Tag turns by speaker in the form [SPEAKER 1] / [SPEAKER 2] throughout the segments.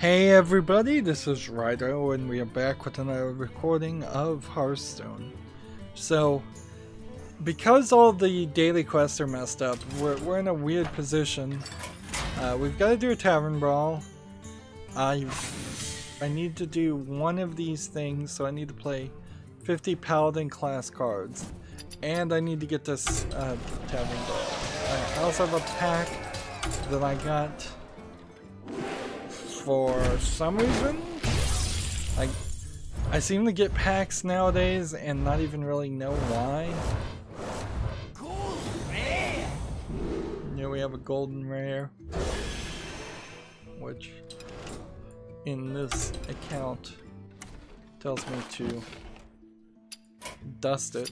[SPEAKER 1] Hey everybody, this is Rydo and we are back with another recording of Hearthstone. So, because all the daily quests are messed up, we're in a weird position. We've got to do a tavern brawl. I need to do one of these things, so I need to play 50 paladin class cards. And I need to get this tavern brawl. I also have a pack that I got for some reason. I seem to get packs nowadays and not even really know why. Here we have a golden rare, which in this account tells me to dust it.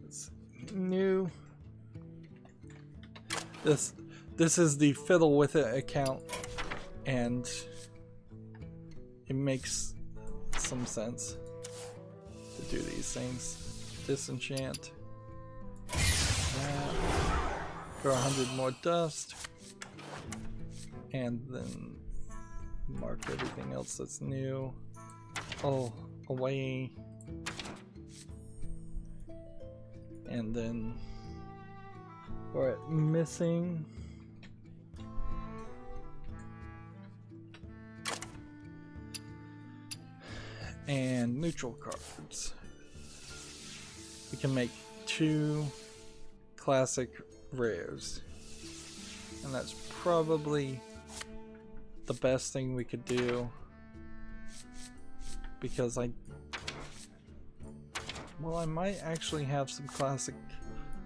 [SPEAKER 1] It's new. This is the Fiddle With It account, and it makes some sense to do these things. Disenchant that for 100 more dust, and then mark everything else that's new. Oh, away, and then we're at missing. And neutral cards. We can make 2 classic rares. And that's probably the best thing we could do. Because I might actually have some classic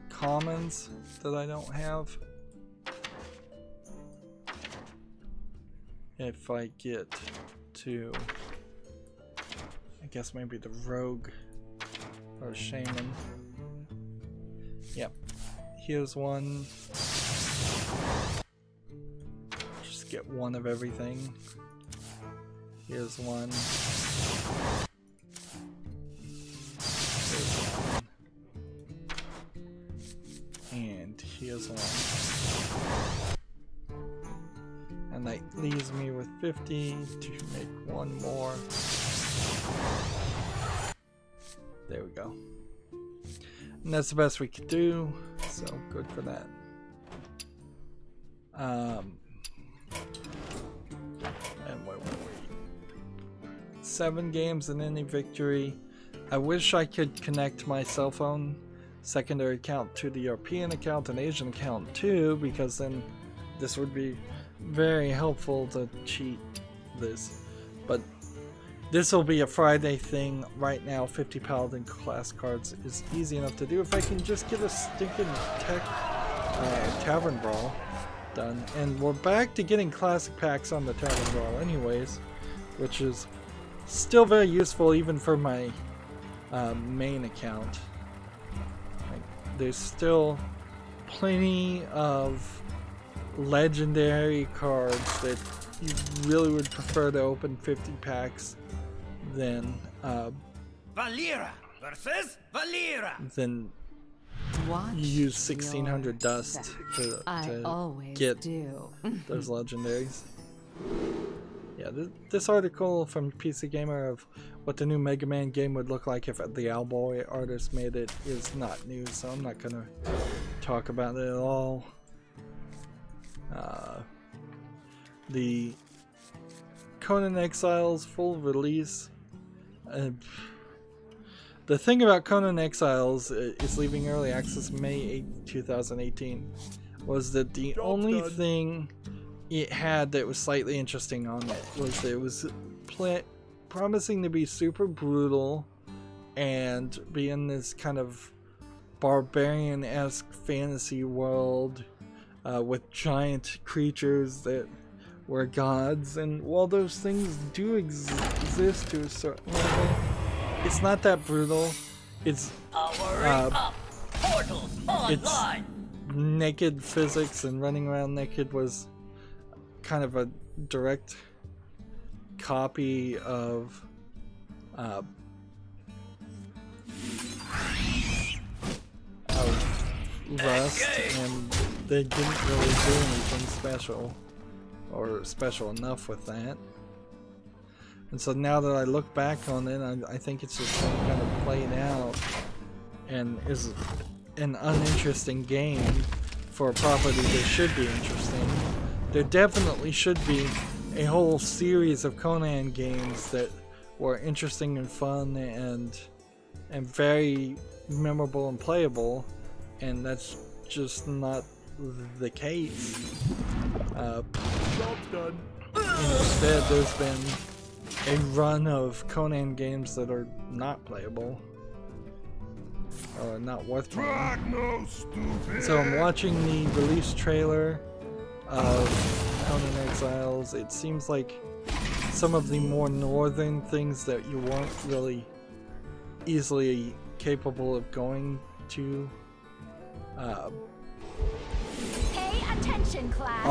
[SPEAKER 1] commons that I don't have. If I get to, I guess maybe the rogue or shaman. Yep, here's one. Just get one of everything. Here's one. And here's one. And that leaves me with 50 to make one more. There we go. And that's the best we could do, so good for that. And wait. 7 games and any victory. I wish I could connect my cell phone secondary account to the European account and Asian account too, because then this would be very helpful to cheat this. But this will be a Friday thing. Right now 50 paladin class cards is easy enough to do if I can just get a stinking tavern brawl done. And we're back to getting classic packs on the tavern brawl anyways, which is still very useful even for my main account. There's still plenty of legendary cards that you really would prefer to open 50 packs than
[SPEAKER 2] Valera versus Valera.
[SPEAKER 1] Then you use 1600 dust to get those legendaries. Yeah, this article from PC Gamer of what the new Mega Man game would look like if the Owlboy artist made it is not new, so I'm not gonna talk about it at all. The Conan Exiles full release. The thing about Conan Exiles is leaving early access May 8, 2018 was that the only thing it had that was slightly interesting on it was that it was promising to be super brutal and be in this kind of barbarian-esque fantasy world with giant creatures that were gods, and while those things do exist to a certain level, it's not that brutal. It's naked physics, and running around naked was kind of a direct copy of Rust and they didn't really do anything special or special enough with that. And so now that I look back on it, I think it's just been kind of played out and is an uninteresting game for a property that should be interesting. There definitely should be a whole series of Conan games that were interesting and fun and very memorable and playable, and that's just not the case.
[SPEAKER 3] Job's done.
[SPEAKER 1] Instead, there's been a run of Conan games that are not playable or not worth playing. So I'm watching the release trailer of Conan Exiles. It seems like some of the more northern things that you weren't really easily capable of going to
[SPEAKER 4] Pay attention, class.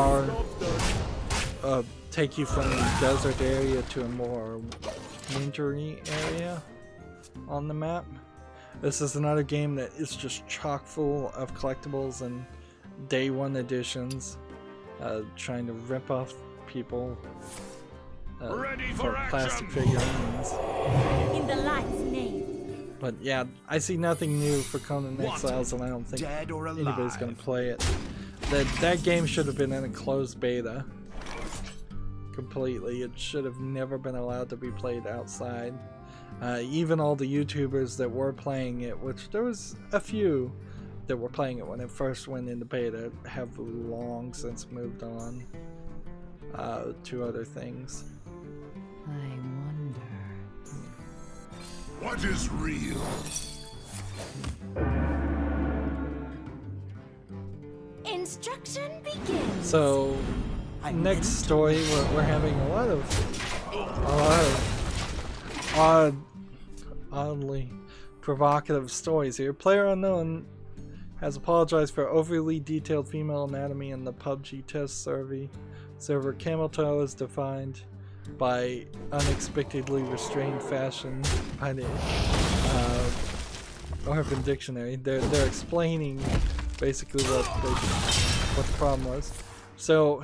[SPEAKER 1] are take you from the desert area to a more wintry area on the map. This is another game that is just chock full of collectibles and day one editions, trying to rip off people for plastic figurines.
[SPEAKER 4] In the light's name.
[SPEAKER 1] But yeah, I see nothing new for Conan Exiles, and I don't think anybody's gonna play it. That game should have been in a closed beta. Completely. It should have never been allowed to be played outside. Even all the YouTubers that were playing it, which there was a few that were playing it when it first went into beta, have long since moved on to other things.
[SPEAKER 4] I wonder.
[SPEAKER 3] What is real?
[SPEAKER 4] Instruction begins.
[SPEAKER 1] So next story, we're having a lot of oddly provocative stories here. Player Unknown has apologized for overly detailed female anatomy in the PUBG test server. Camel toe is defined by unexpectedly restrained fashion by the Urban Dictionary. They're explaining basically what the problem was. So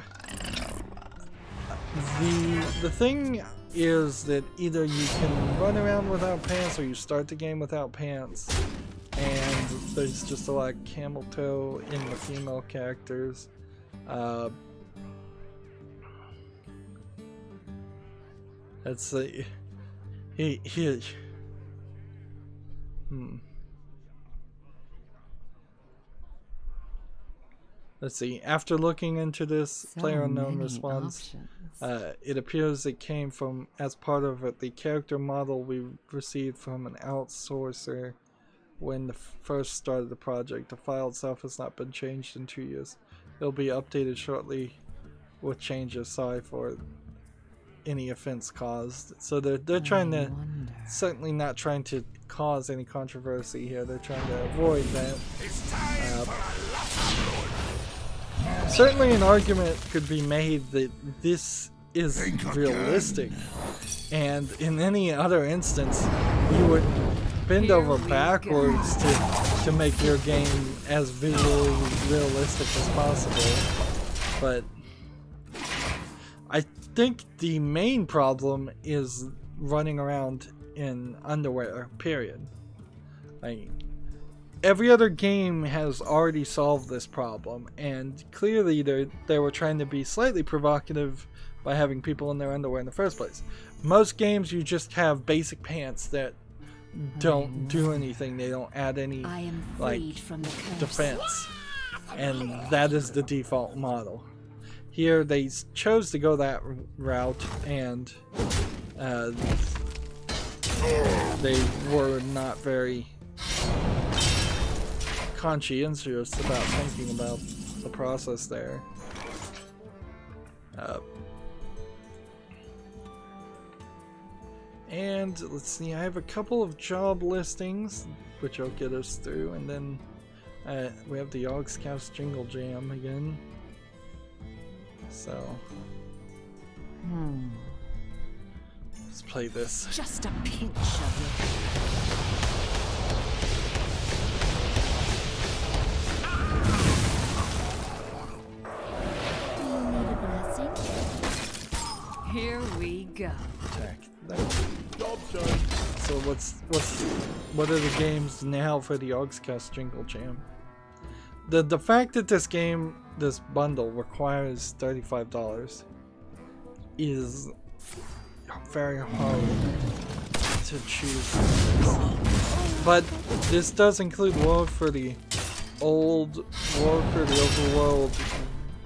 [SPEAKER 1] the thing is that either you can run around without pants or you start the game without pants, and there's just a lot of camel toe in the female characters. That's Let's see. After looking into this, Player Unknown responds, it appears it came from as part of the character model we received from an outsourcer when the first started the project. The file itself has not been changed in 2 years. It'll be updated shortly with changes. Sorry for any offense caused. So they're trying to, certainly not trying to cause any controversy here. They're trying to avoid that. Certainly an argument could be made that this is realistic, and in any other instance you would bend over backwards to make your game as visually realistic as possible. But I think the main problem is running around in underwear, period. Every other game has already solved this problem, and clearly they were trying to be slightly provocative by having people in their underwear in the first place. Most games you just have basic pants that don't do anything. They don't add any defense, and that is the default model. Here they chose to go that route, and they were not very conscientious about thinking about the process there. And let's see, I have a couple of job listings which will get us through, and then we have the Yog Scouts Jingle Jam again. So let's play this.
[SPEAKER 4] Just a pinch of it. go.
[SPEAKER 1] Attack. So what are the games now for the Augscast Jingle Jam? The fact that this bundle requires $35 is very hard to choose. But this does include War for the Overworld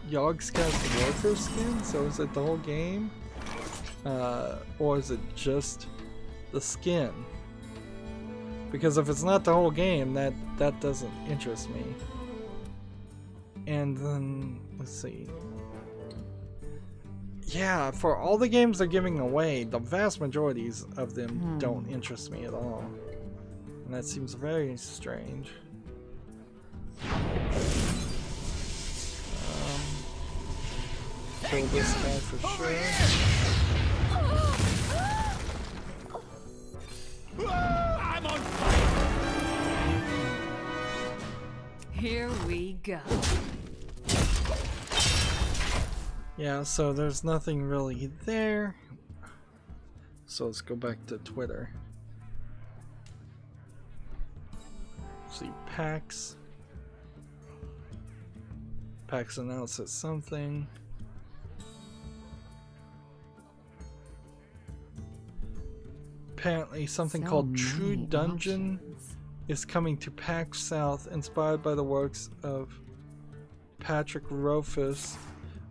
[SPEAKER 1] Yogscast Warcraft skin, so is it the whole game? Or is it just the skin? Because if it's not the whole game, that doesn't interest me. And then, let's see. Yeah, for all the games they're giving away, the vast majorities of them don't interest me at all. And that seems very strange. Kill this guy for sure.
[SPEAKER 2] I'm on fire.
[SPEAKER 4] Here we go.
[SPEAKER 1] Yeah, so there's nothing really there. So let's go back to Twitter. See, PAX. PAX announces something. Apparently something called True Dungeon is coming to PAX South, inspired by the works of Patrick Rothfuss.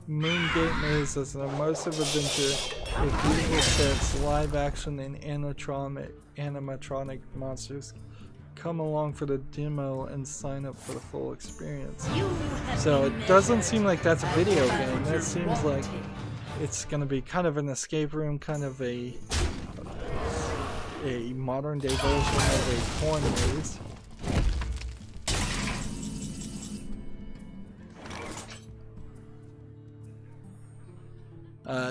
[SPEAKER 1] Moongate Maze is an immersive adventure with beautiful sets, live action, and animatronic monsters. Come along for the demo and sign up for the full experience. So it doesn't seem like that's a video game. That seems like it's going to be kind of an escape room, kind of a modern day version of a corn maze.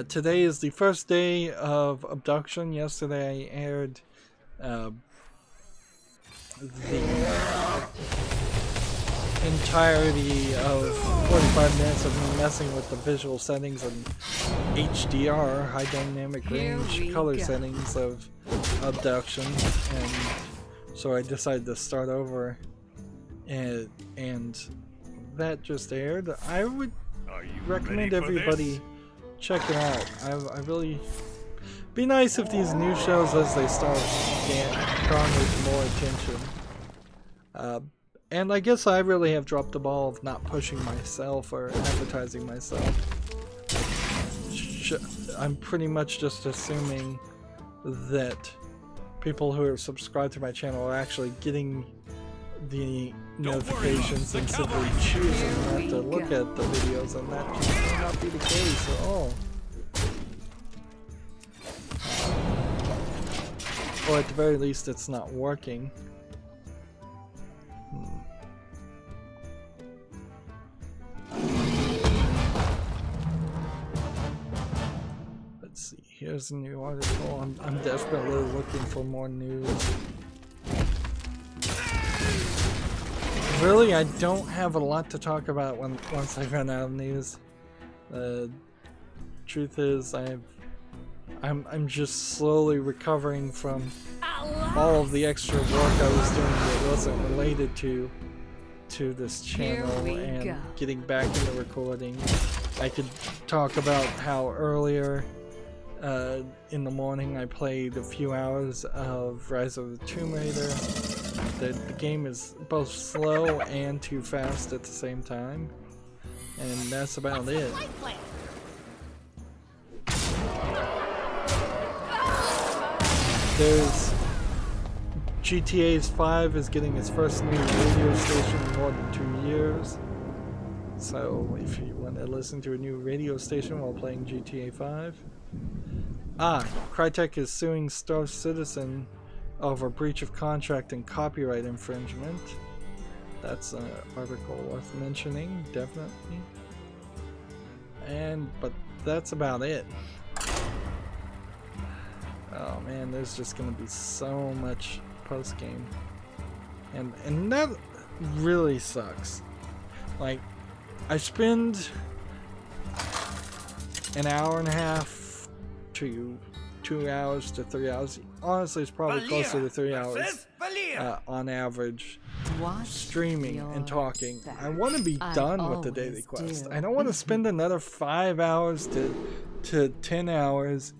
[SPEAKER 1] Today is the first day of abduction. Yesterday I aired the entirety of 45 minutes of me messing with the visual settings and HDR, high dynamic range color settings of abduction, and so I decided to start over, and that just aired. I would recommend everybody check it out. I really be nice if these new shows, as they start, garner more attention. And I guess I really have dropped the ball of not pushing myself or advertising myself. I'm pretty much just assuming that people who are subscribed to my channel are actually getting the notifications and simply choosing not to look at the videos, and that just may not be the case at all. Or at the very least, it's not working. Let's see, here's a new article. I'm desperately looking for more news. Really, I don't have a lot to talk about once I run out of news. Truth is, I'm just slowly recovering from all of the extra work I was doing that wasn't related to this channel, and getting back into recording. I could talk about how earlier in the morning I played a few hours of Rise of the Tomb Raider. The game is both slow and too fast at the same time, and that's about it. There's GTA 5 is getting its first new radio station in more than 2 years. So if you want to listen to a new radio station while playing GTA 5. Crytek is suing Star Citizen over breach of contract and copyright infringement. That's an article worth mentioning, definitely. But that's about it. Oh man, there's just gonna be so much post-game. And that really sucks. Like, I spend an hour and a half to 2 hours to 3 hours. Honestly, it's probably closer to 3 hours on average. Streaming and talking. I want to be done with the daily quest. I don't want to spend another 5 hours to 10 hours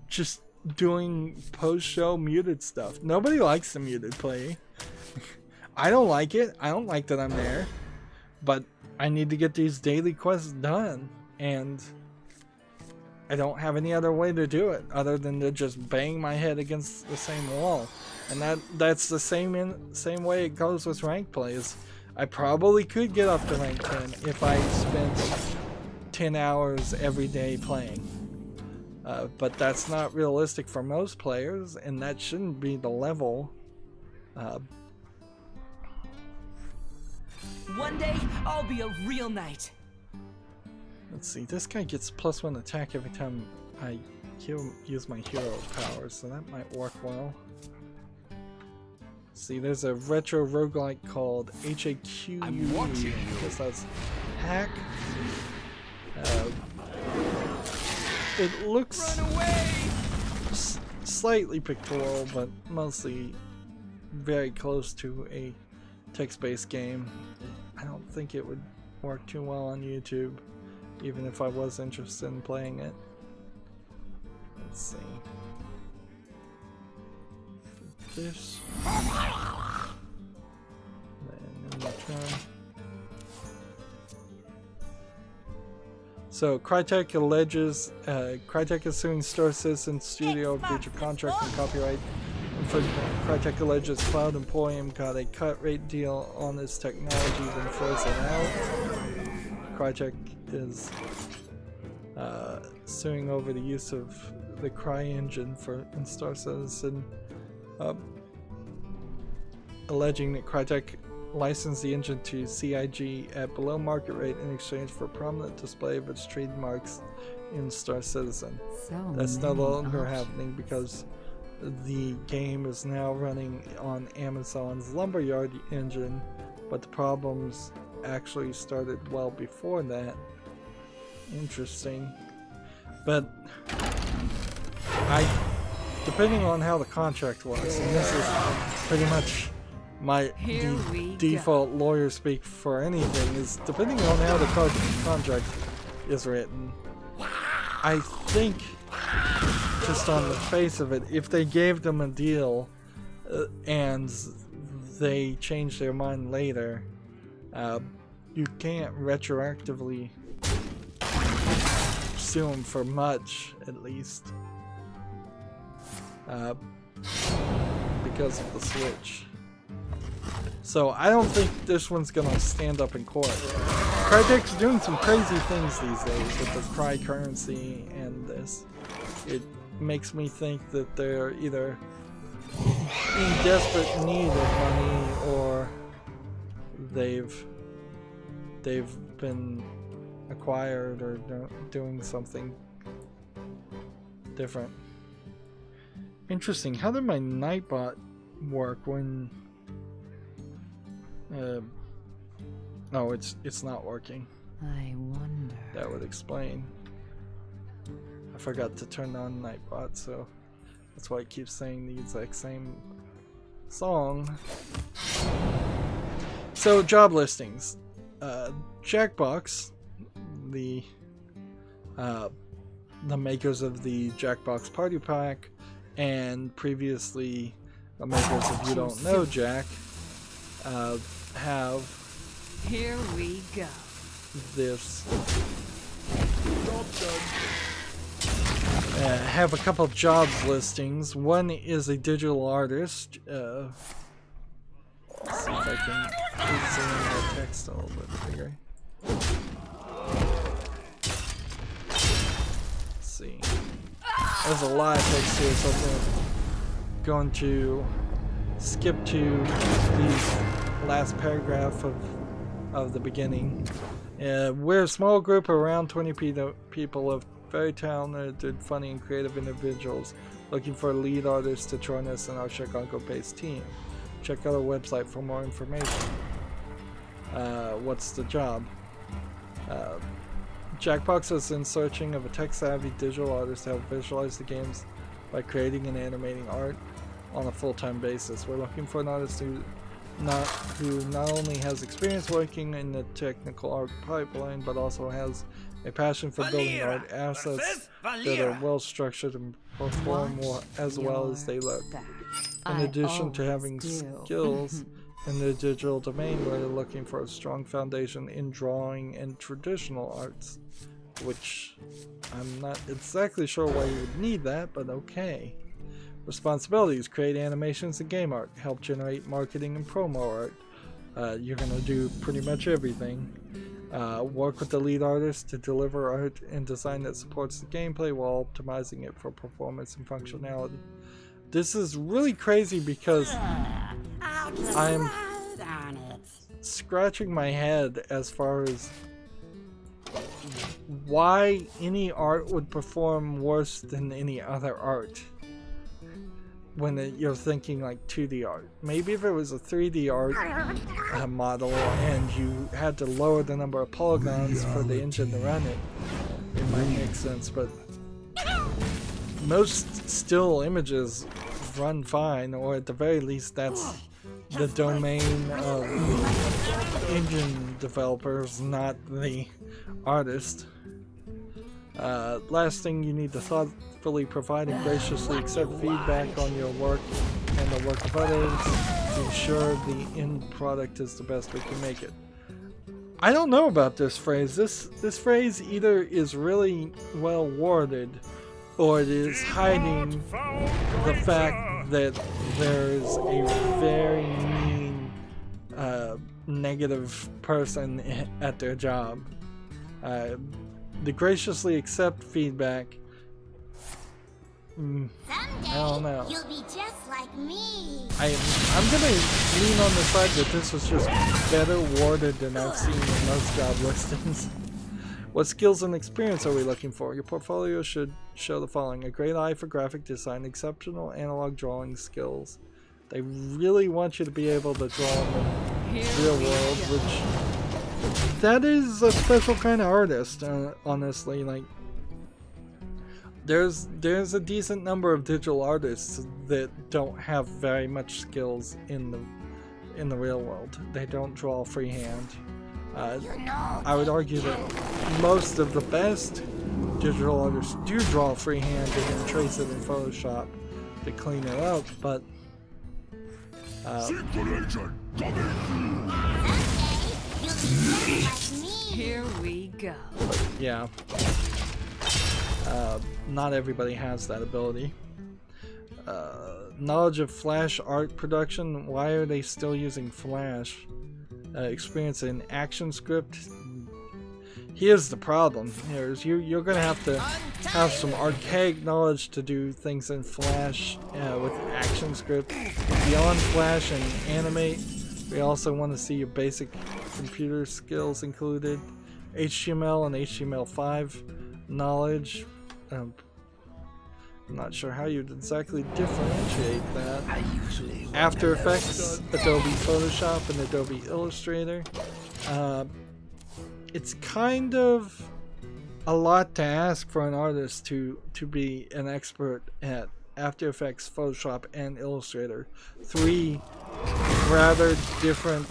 [SPEAKER 1] just doing post-show muted stuff. Nobody likes the muted play. I don't like it. I don't like that I'm there. But I need to get these daily quests done. And I don't have any other way to do it other than to just bang my head against the same wall. And that's the same way it goes with rank plays. I probably could get up to rank 10 if I spent 10 hours every day playing. But that's not realistic for most players, and that shouldn't be the level.
[SPEAKER 3] One day, I'll be a real knight.
[SPEAKER 1] Let's see, this guy gets +1 attack every time I use my hero powers, so that might work well. See, there's a retro roguelike called HAQU.
[SPEAKER 2] I'm watching you.
[SPEAKER 1] This does hack. It looks slightly pictorial, but mostly very close to a text-based game. I don't think it would work too well on YouTube, even if I was interested in playing it. Let's see. This. Then in return. So Crytek alleges Crytek is suing Star Citizen Studio breach of contract and copyright infringement. Crytek alleges Cloud Emporium got a cut rate deal on its technology then froze it out. Crytek is suing over the use of the CryEngine in Star Citizen, alleging that Crytek licensed the engine to CIG at below market rate in exchange for prominent display of its trademarks in Star Citizen. That's no longer happening because the game is now running on Amazon's Lumberyard engine, but the problems actually started well before that. Interesting. But depending on how the contract was, and this is pretty much my default lawyer speak for anything, is depending on how the contract is written, I think just on the face of it, if they gave them a deal and they changed their mind later, you can't retroactively sue them for much, at least, because of the switch. So I don't think this one's gonna stand up in court. Crytek's doing some crazy things these days with the Cry currency and this. It makes me think that they're either in desperate need of money or they've been acquired or doing something different. Interesting. How did my Nightbot work when oh, it's not working.
[SPEAKER 4] I wonder.
[SPEAKER 1] That would explain. I forgot to turn on Nightbot, so that's why it keeps saying the exact same song. So job listings. Jackbox, the makers of the Jackbox Party Pack, and previously the makers of You Don't Know Jack, have
[SPEAKER 4] Here we go.
[SPEAKER 1] This have a couple jobs listings. One is a digital artist. Let's see if I can zoom in the text a little bit bigger. Let's see. There's a lot of text here, so I'm going to skip to these last paragraph of the beginning. We're a small group of around 20 people of very talented, funny, and creative individuals looking for a lead artist to join us in our Chicago-based team. Check out our website for more information. What's the job? Jackbox is in searching of a tech-savvy digital artist to help visualize the game's by creating and animating art on a full-time basis. We're looking for an artist who not only has experience working in the technical art pipeline, but also has a passion for building art assets that are well structured and perform as well as they look. In addition to having skills in the digital domain, we're looking for a strong foundation in drawing and traditional arts, which I'm not exactly sure why you would need that, but okay. Responsibilities: create animations and game art, help generate marketing and promo art. You're going to do pretty much everything. Work with the lead artist to deliver art and design that supports the gameplay while optimizing it for performance and functionality. This is really crazy because I'm scratching my head as far as why any art would perform worse than any other art when you're thinking like 2D art. Maybe if it was a 3D art model and you had to lower the number of polygons for the engine to run it, it might make sense, but most still images run fine, or at the very least that's the domain of engine developers, not the artist. Last thing, you need to thoughtfully provide and graciously accept feedback on your work and the work of others to ensure the end product is the best we can make it. I don't know about this phrase. This phrase either is really well worded, or it is hiding the fact that there is a very mean, negative person at their job. The graciously accept feedback. I don't know.
[SPEAKER 5] You'll be just like me.
[SPEAKER 1] I'm gonna lean on the side that this was just better worded than I've seen in most job listings. What skills and experience are we looking for? Your portfolio should show the following: a great eye for graphic design, exceptional analog drawing skills. They really want you to be able to draw in the real world, which that is a special kind of artist, honestly. Like, there's a decent number of digital artists that don't have very much skills in the real world. They don't draw freehand. I would argue that most of the best digital artists do draw freehand and then trace it in Photoshop to clean it up, but
[SPEAKER 4] Here we go.
[SPEAKER 1] but yeah, not everybody has that ability. Knowledge of Flash art production. Why are they still using Flash? Experience in ActionScript. Here's the problem. You're gonna have to have some archaic knowledge to do things in Flash with ActionScript. Beyond Flash and Animate, we also want to see your basic computer skills included. HTML and HTML5 knowledge. I'm not sure how you'd exactly differentiate that. After Effects, Adobe Photoshop, and Adobe Illustrator. It's kind of a lot to ask for an artist to be an expert at After Effects, Photoshop, and Illustrator. Three rather different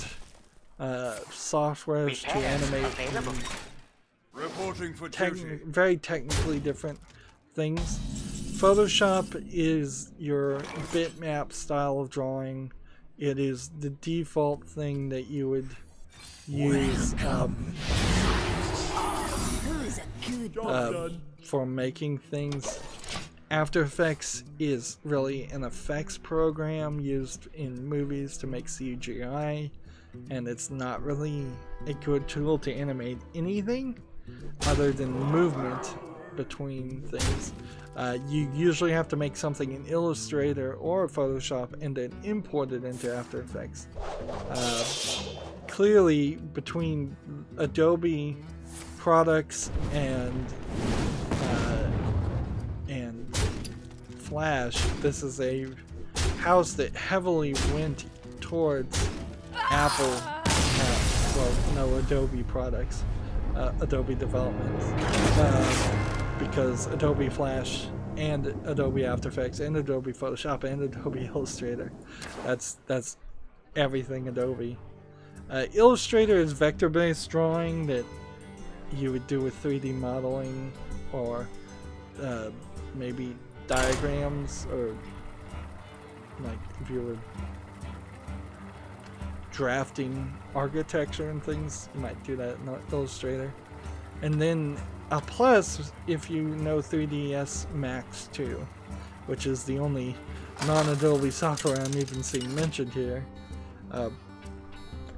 [SPEAKER 1] softwares to animate.
[SPEAKER 2] Reporting for
[SPEAKER 1] Very technically different things. Photoshop is your bitmap style of drawing. It is the default thing that you would use for making things. After Effects is really an effects program used in movies to make CGI, and it's not really a good tool to animate anything other than movement between things. You usually have to make something in Illustrator or Photoshop and then import it into After Effects. Clearly, between Adobe products and Flash, this is a house that heavily went towards Apple, Adobe products, Adobe development, because Adobe Flash and Adobe After Effects, and Adobe Photoshop, and Adobe Illustrator. That's everything Adobe. Illustrator is vector-based drawing that you would do with 3D modeling, or maybe diagrams, or like if you were drafting architecture and things, you might do that in Illustrator. And then a plus if you know 3ds Max too, which is the only non-Adobe software I'm even seeing mentioned here.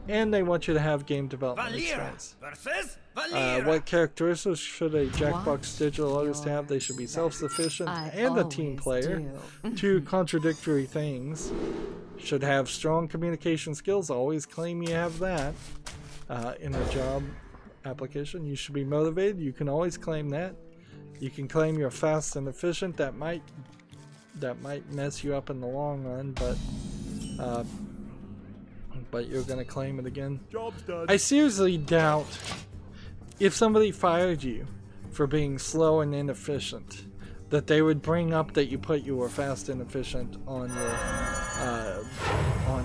[SPEAKER 1] And they want you to have game development experience. What characteristics should a Jackbox digital artist have? They should be self-sufficient and a team player. Two contradictory things. Should have strong communication skills. Always claim you have that in a job application. You should be motivated. You can always claim that. You can claim you're fast and efficient. That might mess you up in the long run, but you're gonna claim it again.
[SPEAKER 6] Job's done.
[SPEAKER 1] I seriously doubt if somebody fired you for being slow and inefficient, that they would bring up that you were fast and efficient on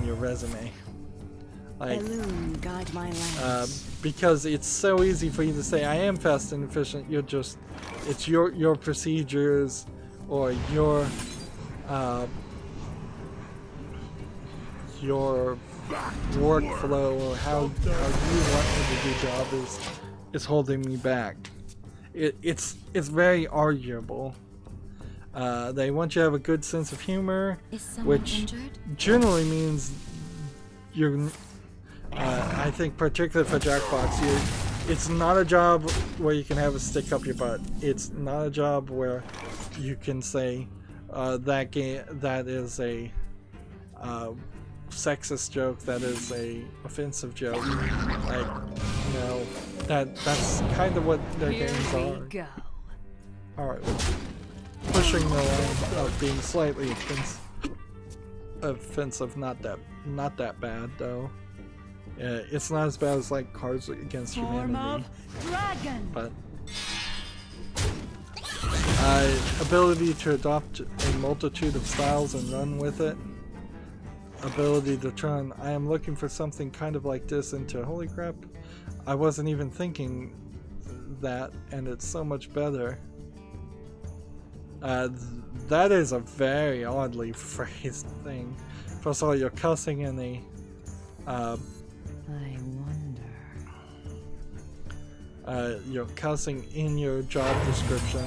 [SPEAKER 1] your resume. Like,
[SPEAKER 4] guide my land.
[SPEAKER 1] because it's so easy for you to say I am fast and efficient. It's your procedures or your workflow or how you want me to do job is holding me back. It's very arguable. They want you to have a good sense of humor, which generally means you're. I think particularly for Jackbox, it's not a job where you can have a stick up your butt. It's not a job where you can say that is a sexist joke, that is a offensive joke. Like, you know, that's kind of what their games are. Alright, pushing the line of being slightly offensive, not that bad though. It's not as bad as like Cards Against Humanity, but ability to adopt a multitude of styles and run with it. Ability to turn I am looking for something kind of like this into holy crap, I wasn't even thinking that, and it's so much better. That is a very oddly phrased thing. First of all, you're cussing in the
[SPEAKER 4] I wonder.
[SPEAKER 1] You're cussing in your job description.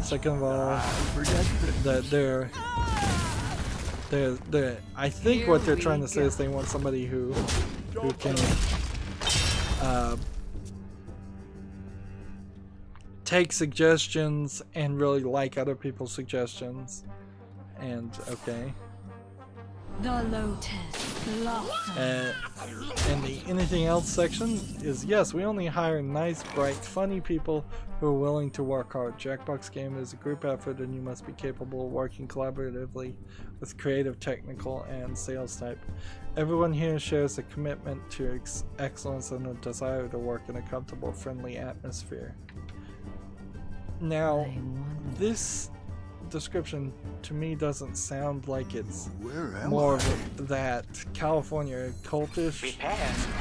[SPEAKER 1] Second of all, that I think what they're trying to say is they want somebody who can take suggestions and really like other people's suggestions. And okay.
[SPEAKER 4] The lotus blossom.
[SPEAKER 1] And the anything else section is yes, we only hire nice, bright, funny people who are willing to work hard. Jackbox game is a group effort, and you must be capable of working collaboratively with creative, technical, and sales type. Everyone here shares a commitment to excellence and a desire to work in a comfortable, friendly atmosphere. Now, this description to me doesn't sound like it's more of that California cultish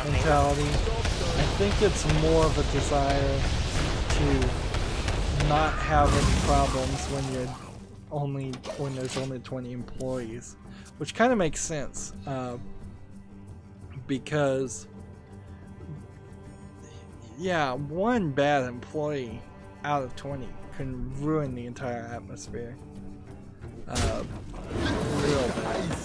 [SPEAKER 1] mentality. I think it's more of a desire to not have any problems when there's only 20 employees, which kind of makes sense, because yeah, one bad employee out of 20 can ruin the entire atmosphere. Real bad.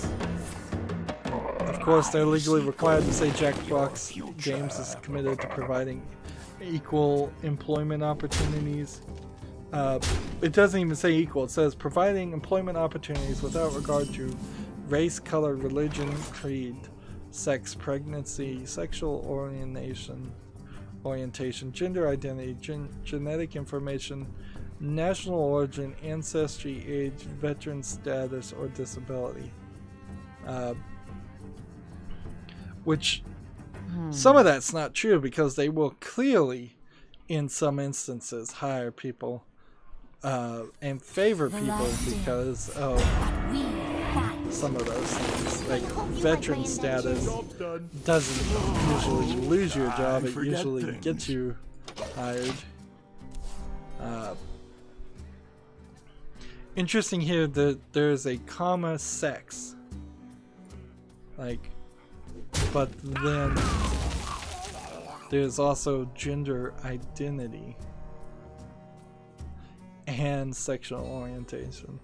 [SPEAKER 1] Of course, they're legally required to say Jackbox Games is committed to providing equal employment opportunities. It doesn't even say equal, it says providing employment opportunities without regard to race, color, religion, creed, sex, pregnancy, sexual orientation, gender identity, genetic information, national origin, ancestry, age, veteran status, or disability. Which some of that's not true, because they will clearly in some instances hire people and favor people because of some of those things. Like veteran status doesn't usually lose you a job, it usually gets you hired. Interesting here that there's a comma sex. Like, but then there's also gender identity and sexual orientation.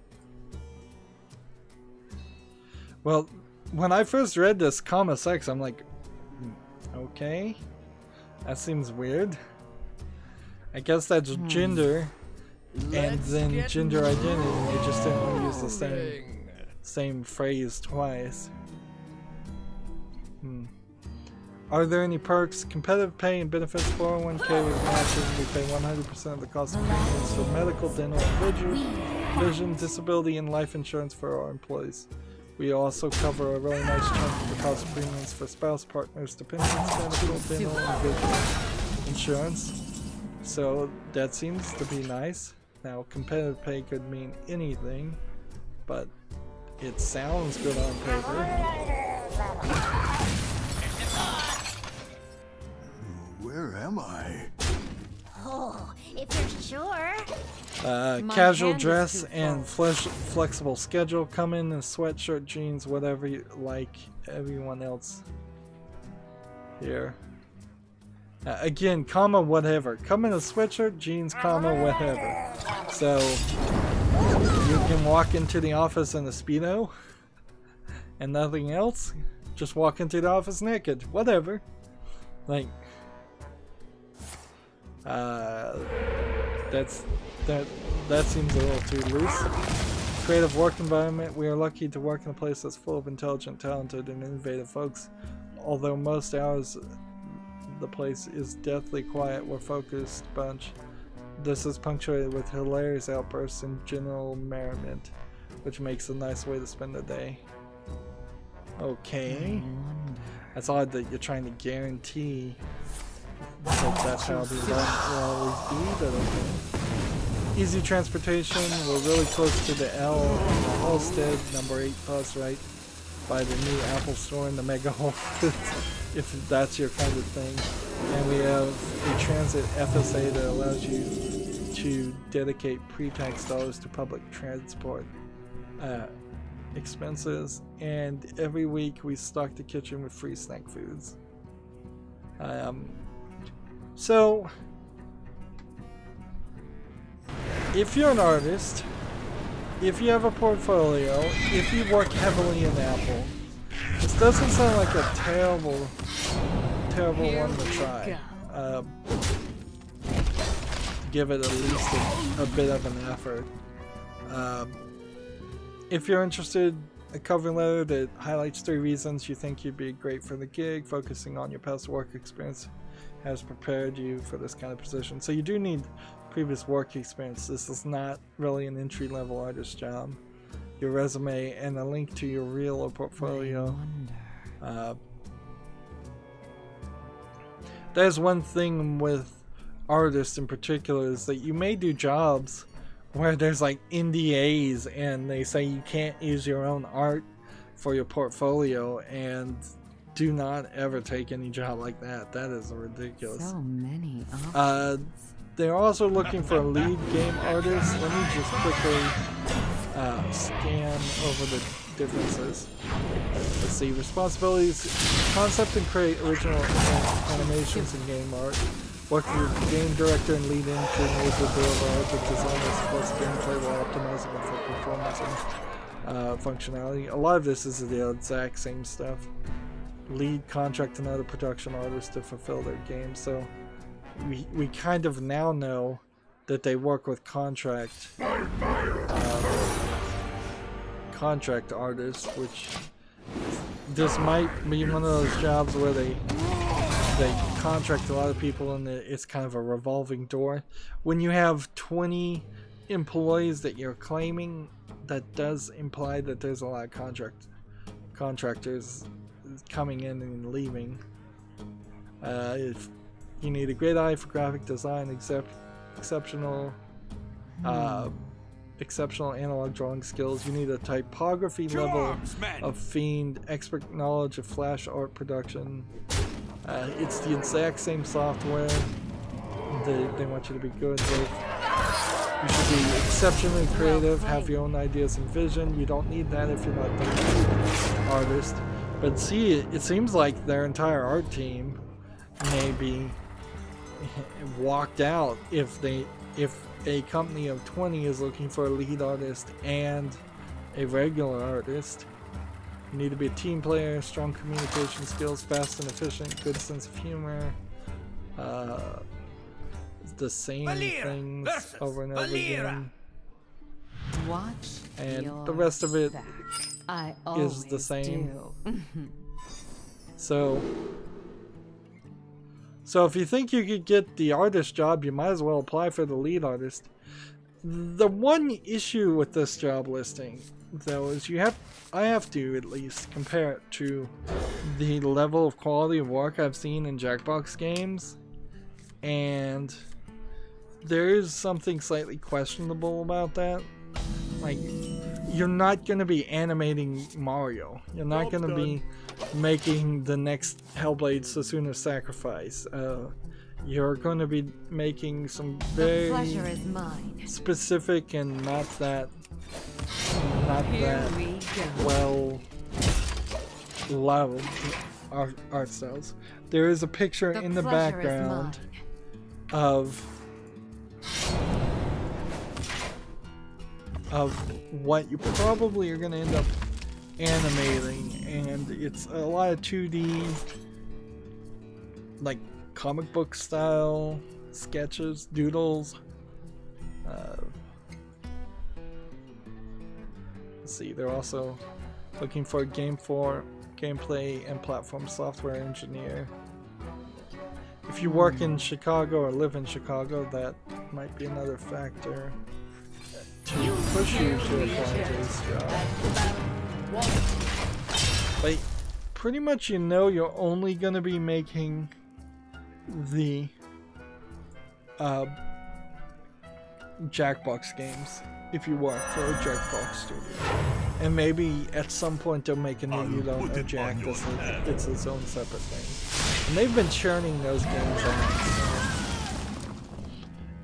[SPEAKER 1] Well, when I first read this comma sex, I'm like, okay, that seems weird. I guess that's gender and then gender identity. They just didn't want to use the same phrase twice. Are there any perks? Competitive pay and benefits, 401k with matching. We pay 100% of the cost of maintenance for medical, dental, and vision, disability, and life insurance for our employees. We also cover a really nice chunk of the cost of premiums for spouse, partners, dependents, medical, dental, and vision insurance. So that seems to be nice. Now, competitive pay could mean anything, but it sounds good on paper.
[SPEAKER 2] Where am I?
[SPEAKER 5] Oh, if you're sure.
[SPEAKER 1] Casual dress and flexible schedule. Come in sweatshirt, jeans, whatever you like. Everyone else here. Again, comma whatever. Come in a sweatshirt, jeans, comma whatever. So you can walk into the office in a Speedo and nothing else. Just walk into the office naked. Whatever. Like, that seems a little too loose. Creative work environment. We are lucky to work in a place that's full of intelligent, talented, and innovative folks. Although most hours the place is deathly quiet, we're a focused bunch. This is punctuated with hilarious outbursts and general merriment, which makes a nice way to spend the day. Okay. That's odd that you're trying to guarantee that that's how the environment will always be, but okay. Easy transportation. We're really close to the L in the Halstead, number 8 bus, right by the new Apple store in the Mega Hall, if that's your kind of thing. And we have a transit FSA that allows you to dedicate pre-tax dollars to public transport expenses, and every week we stock the kitchen with free snack foods. So if you're an artist, if you have a portfolio, if you work heavily in Apple, this doesn't sound like a terrible one to try. Give it at least a bit of an effort. If you're interested, a cover letter that highlights 3 reasons you think you'd be great for the gig, focusing on your past work experience, has prepared you for this kind of position. So you do need previous work experience. This is not really an entry-level artist job. Your resume and a link to your reel or portfolio. There's one thing with artists in particular, is that you may do jobs where there's like NDAs and they say you can't use your own art for your portfolio, and do not ever take any job like that. That is ridiculous.
[SPEAKER 4] So many
[SPEAKER 1] they're also looking for a lead game artist. Let me just quickly scan over the differences. Let's see. Responsibilities: concept and create original animations and game art. Work with game director and lead in to enable deliver art that designers plus gameplay while optimizing it for performance and functionality. A lot of this is the exact same stuff. Lead, contract another production artist to fulfill their game. So we kind of now know that they work with contract artists, which this might be one of those jobs where they contract a lot of people and it's kind of a revolving door. When you have 20 employees that you're claiming, that does imply that there's a lot of contractors coming in and leaving. If you need a great eye for graphic design, exceptional exceptional analog drawing skills. You need a typography level of fiend, expert knowledge of flash art production. It's the exact same software they want you to be good with. You should be exceptionally creative, have your own ideas and vision. You don't need that if you're not the artist. But see, it seems like their entire art team may be walked out if a company of 20 is looking for a lead artist and a regular artist. You need to be a team player, strong communication skills, fast and efficient, good sense of humor. The same things over and over again.
[SPEAKER 4] Watch
[SPEAKER 1] and the rest of it is the same. So if you think you could get the artist job, you might as well apply for the lead artist. The one issue with this job listing, though, is I have to at least compare it to the level of quality of work I've seen in Jackbox games, and there is something slightly questionable about that. Like, you're not going to be animating Mario. You're not going to be making the next Hellblade Susuna's Sacrifice. You're going to be making some very specific and not that well loved art styles. There is a picture in the background of what you probably are going to end up animating, and it's a lot of 2D, like comic book style sketches, doodles. Let's see, they're also looking for a gameplay and platform software engineer. If you work in Chicago or live in Chicago, that might be another factor to push you to apply to this job. But pretty much you know you're only going to be making the Jackbox games if you work for a Jackbox studio. And maybe at some point they'll make a new You Don't Know Jack it's its own separate thing. And they've been churning those games out. So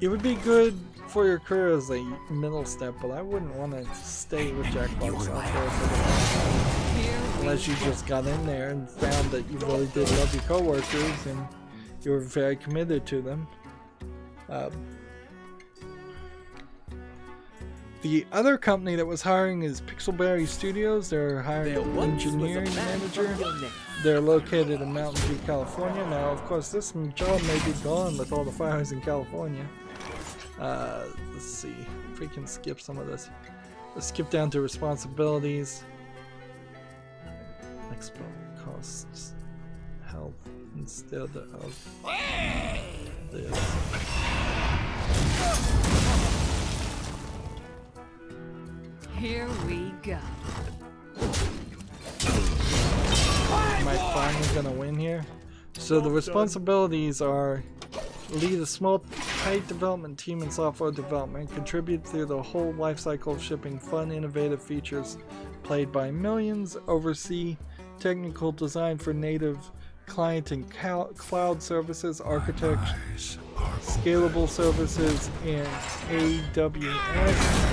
[SPEAKER 1] it would be good for your career as a middle step, but I wouldn't want to stay with Jackbox software for the long time. Unless you just got in there and found that you really did love your coworkers and you were very committed to them. The other company that was hiring is Pixelberry Studios. They're hiring an engineering manager. They're located in Mountain View, California. Now, of course, this job may be gone with all the fires in California. Let's see if we can skip some of this. Let's skip down to responsibilities. Export costs health instead of this.
[SPEAKER 4] Here we go.
[SPEAKER 1] Am I finally gonna win here? So the responsibilities are: lead a small, tight development team in software development, contribute through the whole lifecycle of shipping fun, innovative features played by millions, oversee technical design for native client and cloud services, architect scalable services in AWS.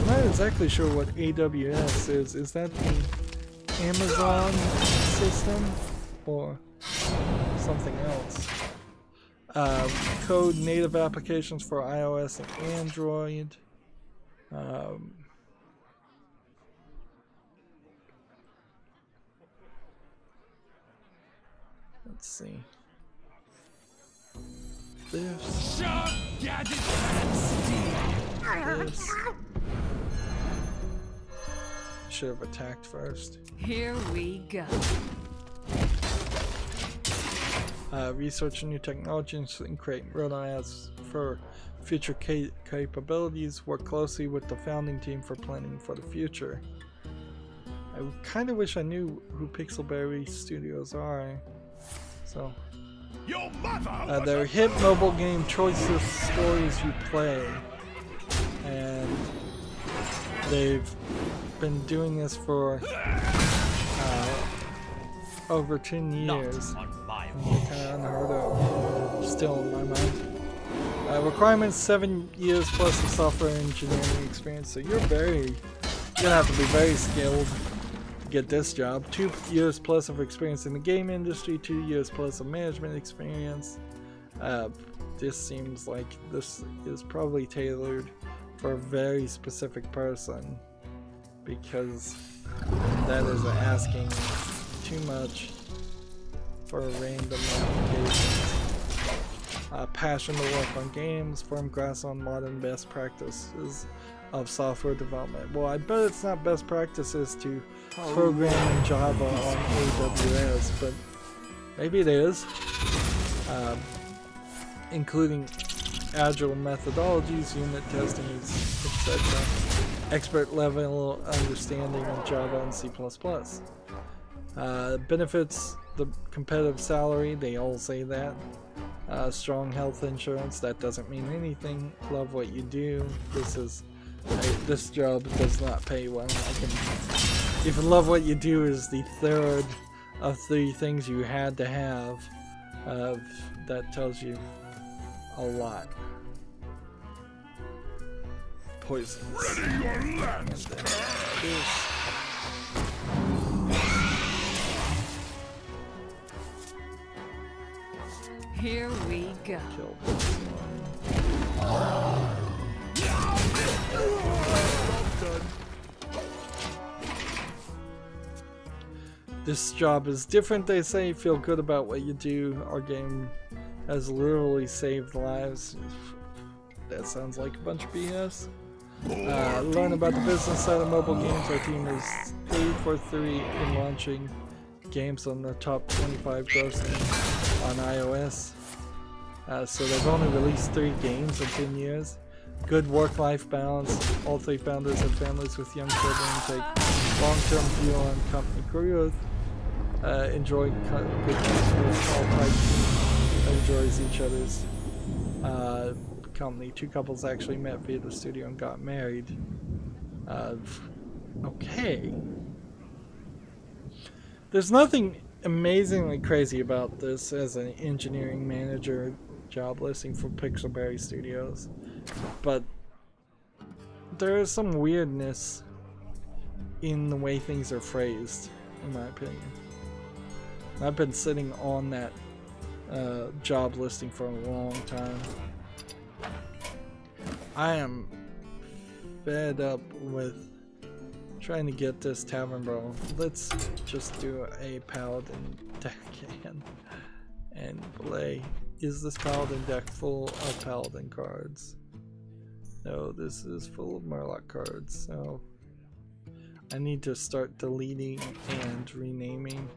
[SPEAKER 1] I'm not exactly sure what AWS is. Is that the Amazon system or something else? Code native applications for iOS and Android. Let's see. This. This. Should have attacked first.
[SPEAKER 4] Here we go.
[SPEAKER 1] Research new technologies and create roadmaps for future capabilities. Work closely with the founding team for planning for the future. I kind of wish I knew who Pixelberry Studios are. So, their hit mobile game choices stories you play. and they've been doing this for over 10 years. Kind of unheard of, still in my mind. Requirements: 7 years plus of software engineering experience. So you're gonna have to be very skilled to get this job. 2 years plus of experience in the game industry. 2 years plus of management experience. This seems like this is probably tailored for a very specific person, because that is asking too much for random applications. Passion to work on games, firm grasp on modern best practices of software development. Well, I bet it's not best practices to program in Java on AWS, but maybe it is. Including agile methodologies, unit testing, etc. Expert level understanding of Java and C++. Benefits: the competitive salary, they all say that. Strong health insurance, that doesn't mean anything. Love what you do. This job does not pay well. If love what you do is the third of 3 things you had to have, that tells you a lot. Poisons.
[SPEAKER 2] Ready your lance.
[SPEAKER 4] Here we go.
[SPEAKER 1] Kill this one. This job is different, they say. Feel good about what you do. Our game has literally saved lives. That sounds like a bunch of BS. Learn about the business side of mobile games. Our team is 3 for 3 in launching games on the top 25 grossing on iOS. So they've only released 3 games in 10 years. Good work-life balance. All 3 founders have families with young children and take long-term view on company growth. Enjoy good company with all type team. Enjoys each other's company. 2 couples actually met via the studio and got married. Okay. There's nothing amazingly crazy about this as an engineering manager job listing for Pixelberry Studios, but there is some weirdness in the way things are phrased, in my opinion. I've been sitting on that job listing for a long time. I am fed up with trying to get this tavern bro. Let's just do a paladin deck and play. Is this paladin deck full of paladin cards? No, this is full of Murloc cards, so I need to start deleting and renaming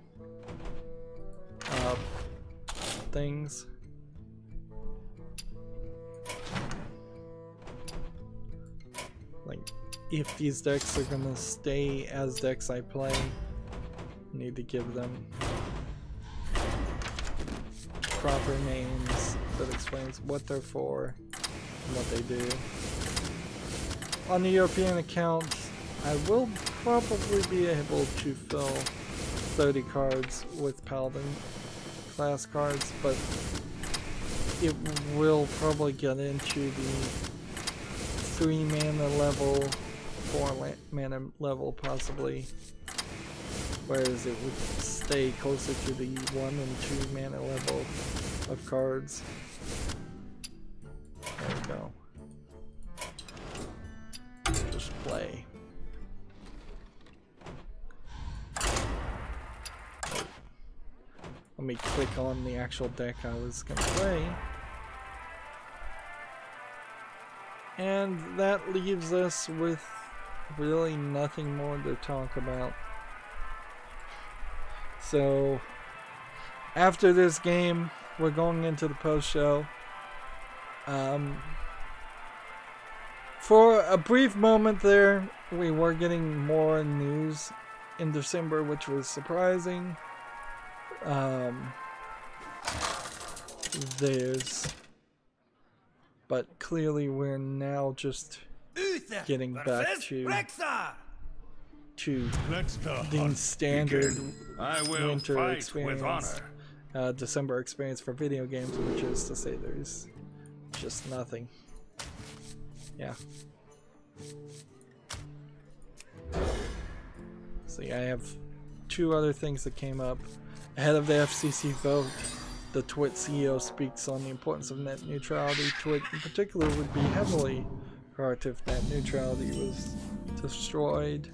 [SPEAKER 1] things. Like, if these decks are gonna stay as decks I play, I need to give them proper names that explains what they're for and what they do. On the European account, I will probably be able to fill 30 cards with Paladin class cards, but it will probably get into the 3 mana level, 4 mana level possibly, whereas it would stay closer to the 1 and 2 mana level of cards. There we go. Just play. Let me click on the actual deck I was gonna play. And that leaves us with really nothing more to talk about. So after this game, we're going into the post-show. For a brief moment there, we were getting more news in December, which was surprising. But clearly we're now just getting back to the standard winter experience, December experience for video games, which is to say there's just nothing. Yeah. See, I have 2 other things that came up. Ahead of the FCC vote, the Twit CEO speaks on the importance of net neutrality. Twit in particular would be heavily hurt if net neutrality was destroyed.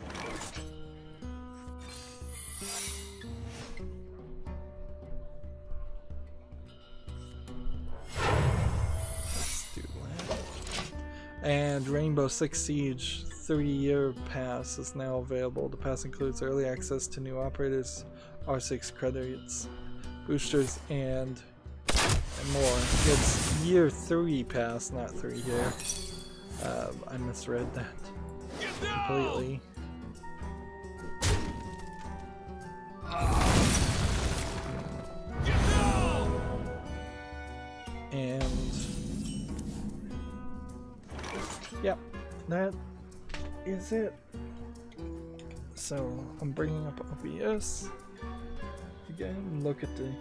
[SPEAKER 1] Let's do that. And Rainbow Six Siege 30-year pass is now available. The pass includes early access to new operators, R6 credits, boosters, and more. It's year 3 pass, not 3 year. I misread that completely. And yep, that is it. So I'm bringing up OBS again, look at the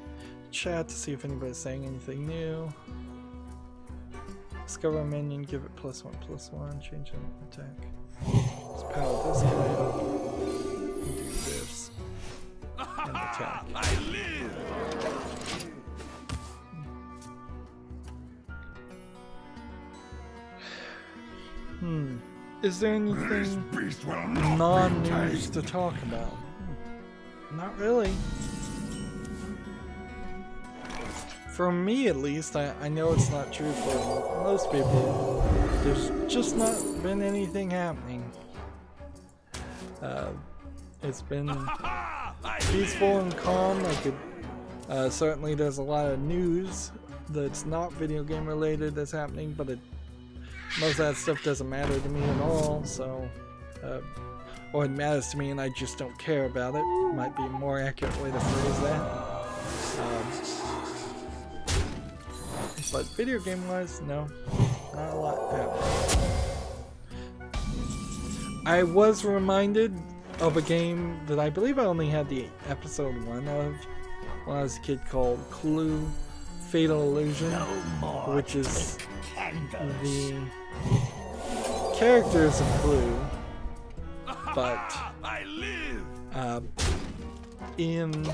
[SPEAKER 1] chat to see if anybody's saying anything new. Discover a minion, give it +1/+1, change an attack. Let's power this guy up and do this and attack. Is there anything non-news to talk about? Not really. For me, at least, I know it's not true for most people. There's just not been anything happening. It's been peaceful and calm. Certainly there's a lot of news that's not video game related that's happening, but most of that stuff doesn't matter to me at all, so or it matters to me and I just don't care about it. Might be a more accurate way to phrase that. But video game wise, no, not a lot happening. I was reminded of a game that I believe I only had the episode 1 of when I was a kid, called Clue Fatal Illusion, which is the characters of Clue, but in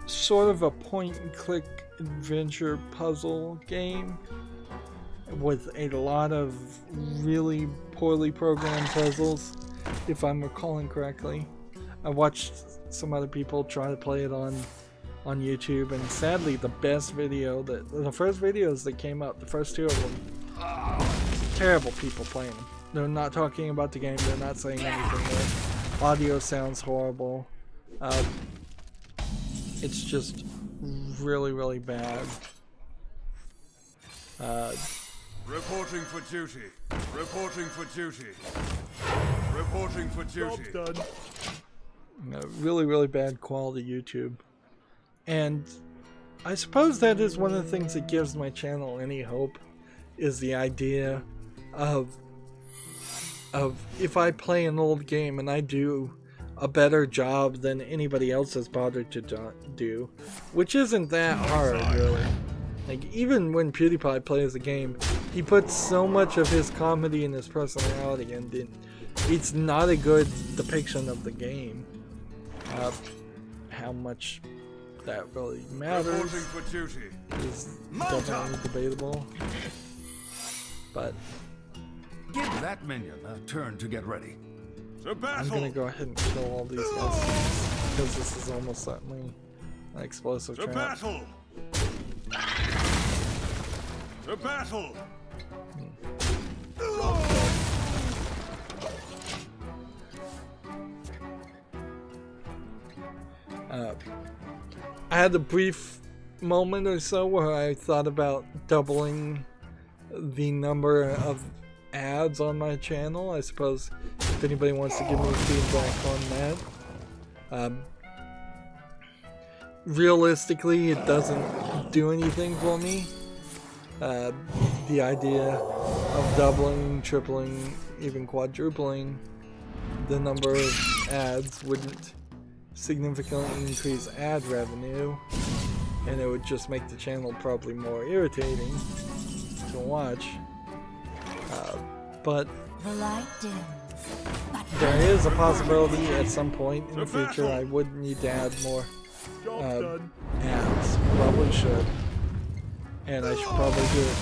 [SPEAKER 1] sort of a point-and-click adventure puzzle game with a lot of really poorly programmed puzzles, if I'm recalling correctly. I watched some other people try to play it on YouTube, and sadly the first videos that came up, the first 2 of them, terrible people playing them. They're not talking about the game, they're not saying anything, their audio sounds horrible. It's just really, really bad.
[SPEAKER 2] Reporting for duty. Reporting for duty. Reporting for duty.
[SPEAKER 1] Job's done. Really, really bad quality YouTube. And I suppose that is one of the things that gives my channel any hope, is the idea of if I play an old game and I do a better job than anybody else has bothered to do, which isn't that hard, really. Like, even when PewDiePie plays a game, he puts so much of his comedy and his personality in. It's not a good depiction of the game. How much that really matters is definitely debatable. But
[SPEAKER 2] give that minion a turn to get ready.
[SPEAKER 1] I'm gonna go ahead and kill all these guys, because this is almost certainly an explosive trap.
[SPEAKER 2] Battle! The battle!
[SPEAKER 1] I had a brief moment or so where I thought about doubling the number of ads on my channel. I suppose if anybody wants to give me feedback on that. Realistically, it doesn't do anything for me. the idea of doubling, tripling, even quadrupling the number of ads wouldn't significantly increase ad revenue, and it would just make the channel probably more irritating to watch. But
[SPEAKER 5] The light dims.
[SPEAKER 1] there is a possibility at some point in the future I would need to add more ads. Probably should. And I should probably do it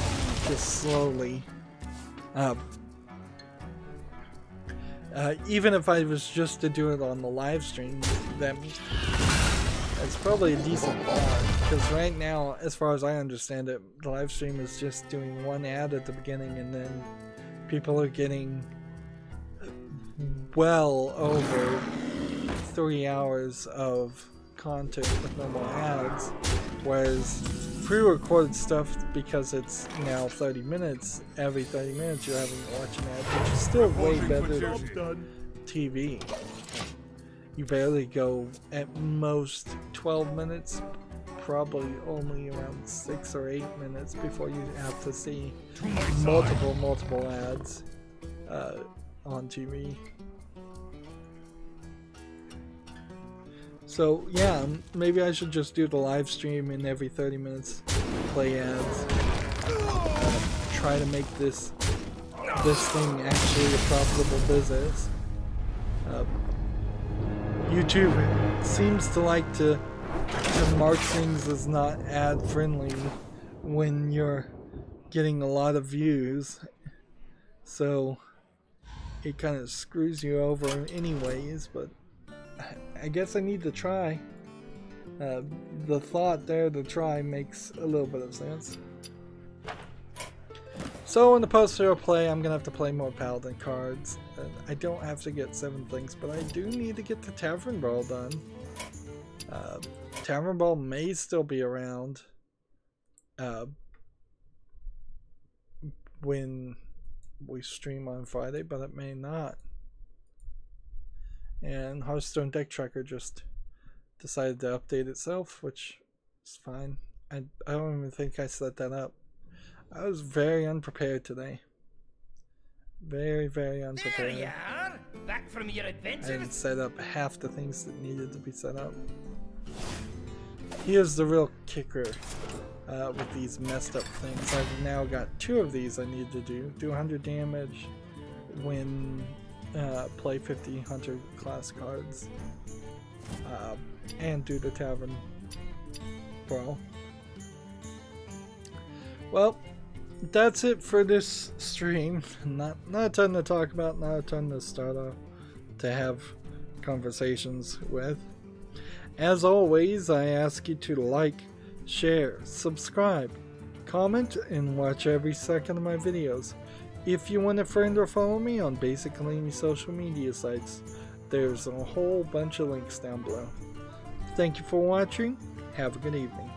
[SPEAKER 1] just slowly. Even if I was just to do it on the live stream, that's probably a decent thought. Because right now, as far as I understand it, the live stream is just doing one ad at the beginning, and then people are getting well over 3 hours of content with no more ads. Whereas pre-recorded stuff, because it's now 30 minutes, every 30 minutes you're having to watch an ad, which is still way better than TV. You barely go at most 12 minutes, probably only around 6 or 8 minutes before you have to see multiple ads on TV. So yeah, maybe I should just do the live stream and every 30 minutes play ads. Try to make this thing actually a profitable business. YouTube seems to like to mark things as not ad friendly when you're getting a lot of views, so it kind of screws you over anyways. But I guess I need to try. The thought there to try makes a little bit of sense. So in the post-hero play, I'm gonna have to play more Paladin cards. I don't have to get 7 things, but I do need to get the Tavern Brawl done. Tavern Brawl may still be around when we stream on Friday, but it may not. And Hearthstone Deck Tracker just decided to update itself, which is fine. I don't even think I set that up. I was very unprepared today. Very unprepared.
[SPEAKER 3] There you are, back from your
[SPEAKER 1] I
[SPEAKER 3] adventures.
[SPEAKER 1] didn't set up half the things that needed to be set up. Here's the real kicker with these messed up things. I've now got 2 of these I need to do. Do 100 damage when play 50 Hunter class cards. And do the Tavern Brawl. Well, that's it for this stream. Not a ton to talk about, not a ton to start off to have conversations with. As always, I ask you to like, share, subscribe, comment, and watch every second of my videos. If you want to friend or follow me on basically any social media sites, there's a whole bunch of links down below. Thank you for watching. Have a good evening.